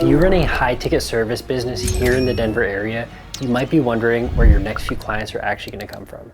If you run a high-ticket service business here in the Denver area, you might be wondering where your next few clients are actually going to come from.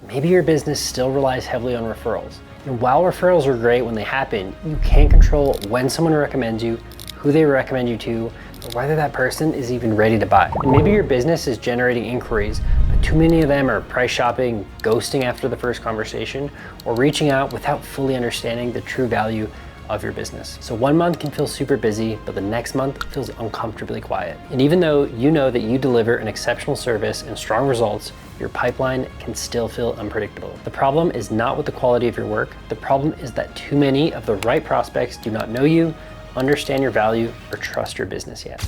Maybe your business still relies heavily on referrals. And while referrals are great when they happen, you can't control when someone recommends you, who they recommend you to, or whether that person is even ready to buy. And maybe your business is generating inquiries, but too many of them are price shopping, ghosting after the first conversation, or reaching out without fully understanding the true value of your business. So 1 month can feel super busy, but the next month feels uncomfortably quiet. And even though you know that you deliver an exceptional service and strong results, your pipeline can still feel unpredictable. The problem is not with the quality of your work. The problem is that too many of the right prospects do not know you, understand your value, or trust your business yet.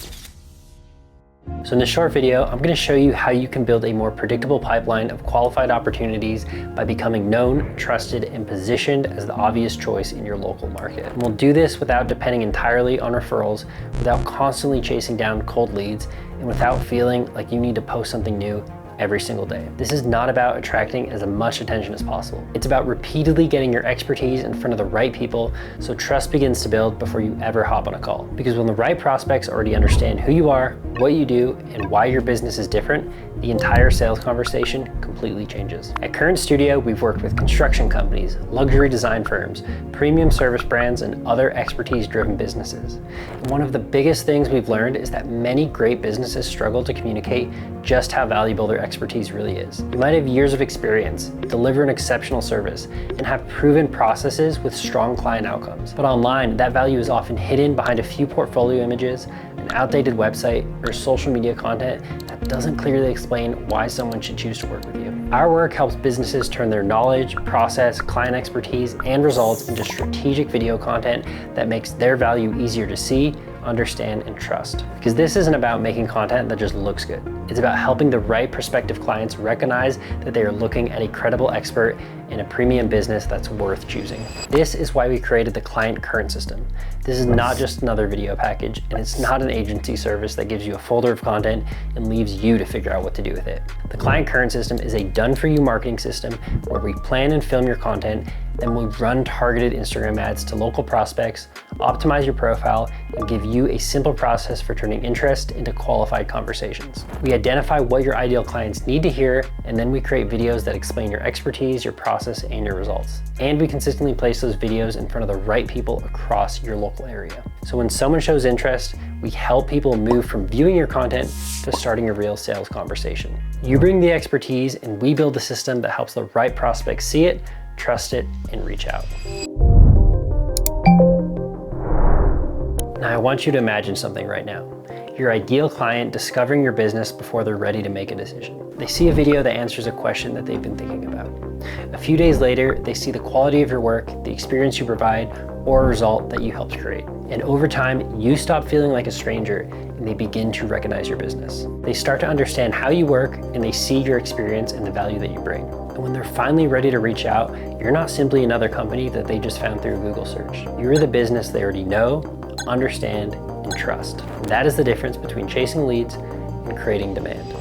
So in this short video, I'm going to show you how you can build a more predictable pipeline of qualified opportunities by becoming known, trusted, and positioned as the obvious choice in your local market. And we'll do this without depending entirely on referrals, without constantly chasing down cold leads, and without feeling like you need to post something new every single day. This is not about attracting as much attention as possible. It's about repeatedly getting your expertise in front of the right people so trust begins to build before you ever hop on a call. Because when the right prospects already understand who you are, what you do, and why your business is different, the entire sales conversation completely changes. At Currnt Studio, we've worked with construction companies, luxury design firms, premium service brands, and other expertise-driven businesses. And one of the biggest things we've learned is that many great businesses struggle to communicate just how valuable their expertise really is. You might have years of experience, deliver an exceptional service, and have proven processes with strong client outcomes. But online, that value is often hidden behind a few portfolio images, an outdated website, or social media content that doesn't clearly explain why someone should choose to work with you. Our work helps businesses turn their knowledge, process, client expertise, and results into strategic video content that makes their value easier to see, understand, and trust. Because this isn't about making content that just looks good. It's about helping the right prospective clients recognize that they are looking at a credible expert in a premium business that's worth choosing. This is why we created the Client Currnt system. This is not just another video package, and it's not an agency service that gives you a folder of content and leaves you to figure out what to do with it. The Client Currnt system is a done-for-you marketing system where we plan and film your content, then we run targeted Instagram ads to local prospects, optimize your profile, and give you a simple process for turning interest into qualified conversations. We identify what your ideal clients need to hear, and then we create videos that explain your expertise, your process, and your results. And we consistently place those videos in front of the right people across your local area. So when someone shows interest, we help people move from viewing your content to starting a real sales conversation. You bring the expertise, and we build a system that helps the right prospects see it, trust it, and reach out. Now I want you to imagine something right now. Your ideal client discovering your business before they're ready to make a decision. They see a video that answers a question that they've been thinking about. A few days later, they see the quality of your work, the experience you provide, or a result that you helped create. And over time, you stop feeling like a stranger and they begin to recognize your business. They start to understand how you work and they see your experience and the value that you bring. And when they're finally ready to reach out, you're not simply another company that they just found through a Google search. You're the business they already know, understand, and trust. And that is the difference between chasing leads and creating demand.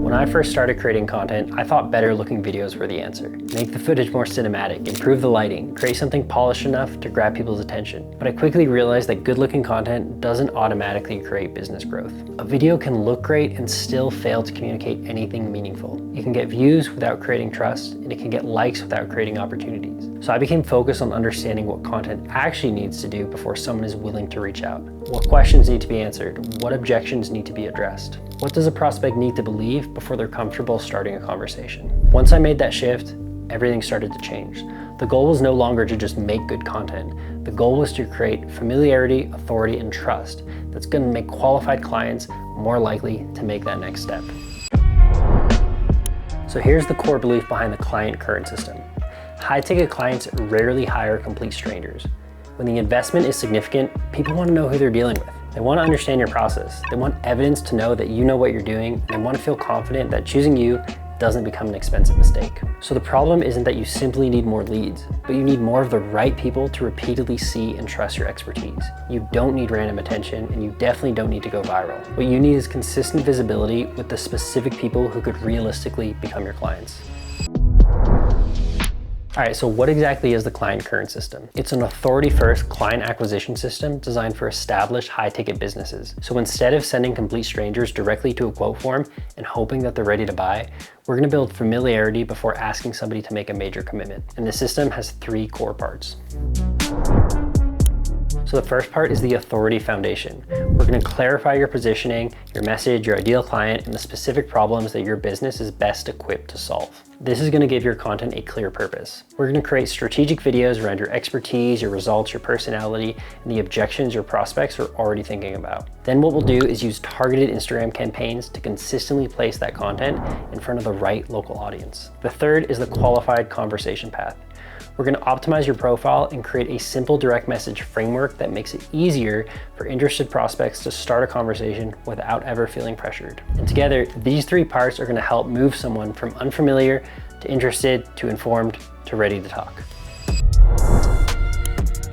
When I first started creating content, I thought better looking videos were the answer. Make the footage more cinematic, improve the lighting, create something polished enough to grab people's attention. But I quickly realized that good looking content doesn't automatically create business growth. A video can look great and still fail to communicate anything meaningful. It can get views without creating trust, and it can get likes without creating opportunities. So I became focused on understanding what content actually needs to do before someone is willing to reach out. What questions need to be answered? What objections need to be addressed? What does a prospect need to believe before they're comfortable starting a conversation? Once I made that shift, everything started to change. The goal was no longer to just make good content. The goal was to create familiarity, authority, and trust that's going to make qualified clients more likely to make that next step. So here's the core belief behind the Client Currnt system. High-ticket clients rarely hire complete strangers. When the investment is significant, people want to know who they're dealing with. They want to understand your process. They want evidence to know that you know what you're doing, and they want to feel confident that choosing you doesn't become an expensive mistake. So the problem isn't that you simply need more leads, but you need more of the right people to repeatedly see and trust your expertise. You don't need random attention, and you definitely don't need to go viral. What you need is consistent visibility with the specific people who could realistically become your clients. All right, so what exactly is the Client Currnt system? It's an authority-first client acquisition system designed for established high-ticket businesses. So instead of sending complete strangers directly to a quote form and hoping that they're ready to buy, we're gonna build familiarity before asking somebody to make a major commitment. And the system has 3 core parts. So the first part is the authority foundation. We're gonna clarify your positioning, your message, your ideal client, and the specific problems that your business is best equipped to solve. This is gonna give your content a clear purpose. We're gonna create strategic videos around your expertise, your results, your personality, and the objections your prospects are already thinking about. Then what we'll do is use targeted Instagram campaigns to consistently place that content in front of the right local audience. The third is the qualified conversation path. We're gonna optimize your profile and create a simple direct message framework that makes it easier for interested prospects to start a conversation without ever feeling pressured. And together, these 3 parts are gonna help move someone from unfamiliar to interested to informed to ready to talk.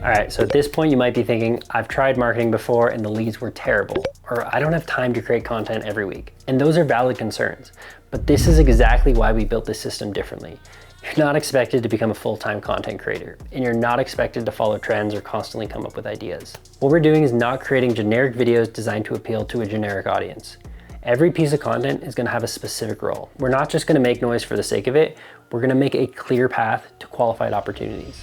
All right, so at this point you might be thinking, I've tried marketing before and the leads were terrible, or I don't have time to create content every week. And those are valid concerns, but this is exactly why we built this system differently. You're not expected to become a full-time content creator, and you're not expected to follow trends or constantly come up with ideas. What we're doing is not creating generic videos designed to appeal to a generic audience. Every piece of content is gonna have a specific role. We're not just gonna make noise for the sake of it, we're gonna make a clear path to qualified opportunities.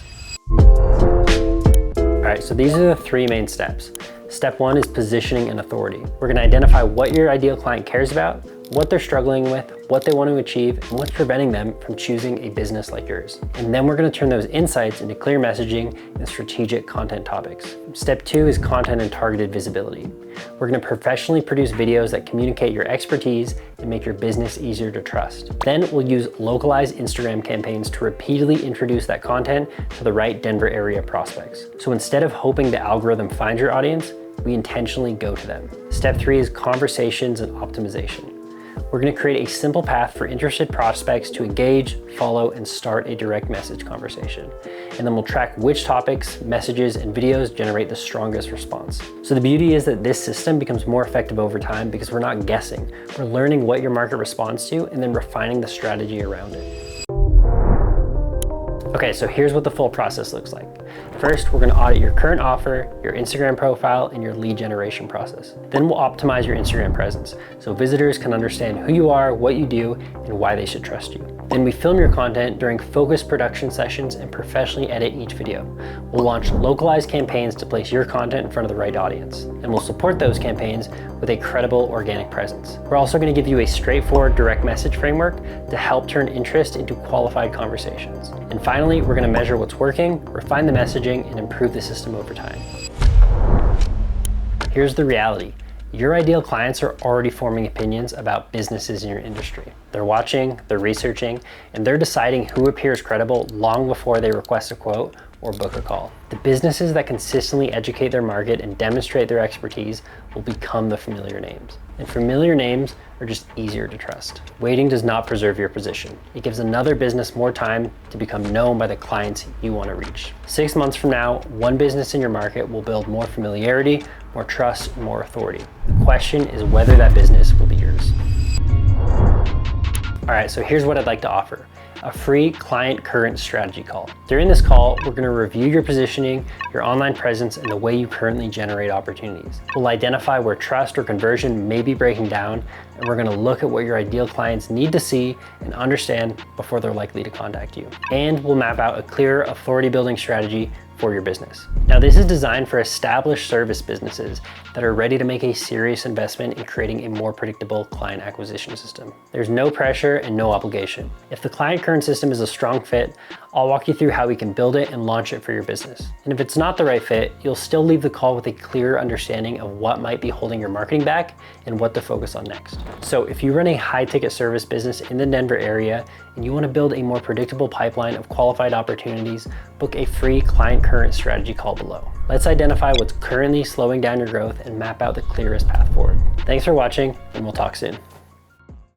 All right, so these are the 3 main steps. Step 1 is positioning and authority. We're gonna identify what your ideal client cares about, what they're struggling with, what they want to achieve, and what's preventing them from choosing a business like yours. And then we're gonna turn those insights into clear messaging and strategic content topics. Step 2 is content and targeted visibility. We're gonna professionally produce videos that communicate your expertise and make your business easier to trust. Then we'll use localized Instagram campaigns to repeatedly introduce that content to the right Denver area prospects. So instead of hoping the algorithm finds your audience, we intentionally go to them. Step 3 is conversations and optimization. We're gonna create a simple path for interested prospects to engage, follow, and start a direct message conversation. And then we'll track which topics, messages, and videos generate the strongest response. So the beauty is that this system becomes more effective over time because we're not guessing. We're learning what your market responds to and then refining the strategy around it. Okay, so here's what the full process looks like. First, we're gonna audit your current offer, your Instagram profile, and your lead generation process. Then we'll optimize your Instagram presence so visitors can understand who you are, what you do, and why they should trust you. Then we film your content during focused production sessions and professionally edit each video. We'll launch localized campaigns to place your content in front of the right audience. And we'll support those campaigns with a credible organic presence. We're also gonna give you a straightforward direct message framework to help turn interest into qualified conversations. And finally, we're gonna measure what's working, refine the messaging, and improve the system over time. Here's the reality. Your ideal clients are already forming opinions about businesses in your industry. They're watching, they're researching, and they're deciding who appears credible long before they request a quote or book a call. The businesses that consistently educate their market and demonstrate their expertise will become the familiar names. And familiar names are just easier to trust. Waiting does not preserve your position. It gives another business more time to become known by the clients you want to reach. 6 months from now, one business in your market will build more familiarity, more trust, and more authority. The question is whether that business will be yours. All right, so here's what I'd like to offer. A free Client Currnt strategy call. During this call, we're gonna review your positioning, your online presence, and the way you currently generate opportunities. We'll identify where trust or conversion may be breaking down, and we're gonna look at what your ideal clients need to see and understand before they're likely to contact you. And we'll map out a clear authority building strategy for your business. Now, this is designed for established service businesses that are ready to make a serious investment in creating a more predictable client acquisition system. There's no pressure and no obligation. If the Client Currnt system is a strong fit, I'll walk you through how we can build it and launch it for your business. And if it's not the right fit, you'll still leave the call with a clear understanding of what might be holding your marketing back and what to focus on next. So if you run a high-ticket service business in the Denver area and you want to build a more predictable pipeline of qualified opportunities, book a free Client Currnt strategy call below. Let's identify what's currently slowing down your growth and map out the clearest path forward. Thanks for watching, and we'll talk soon.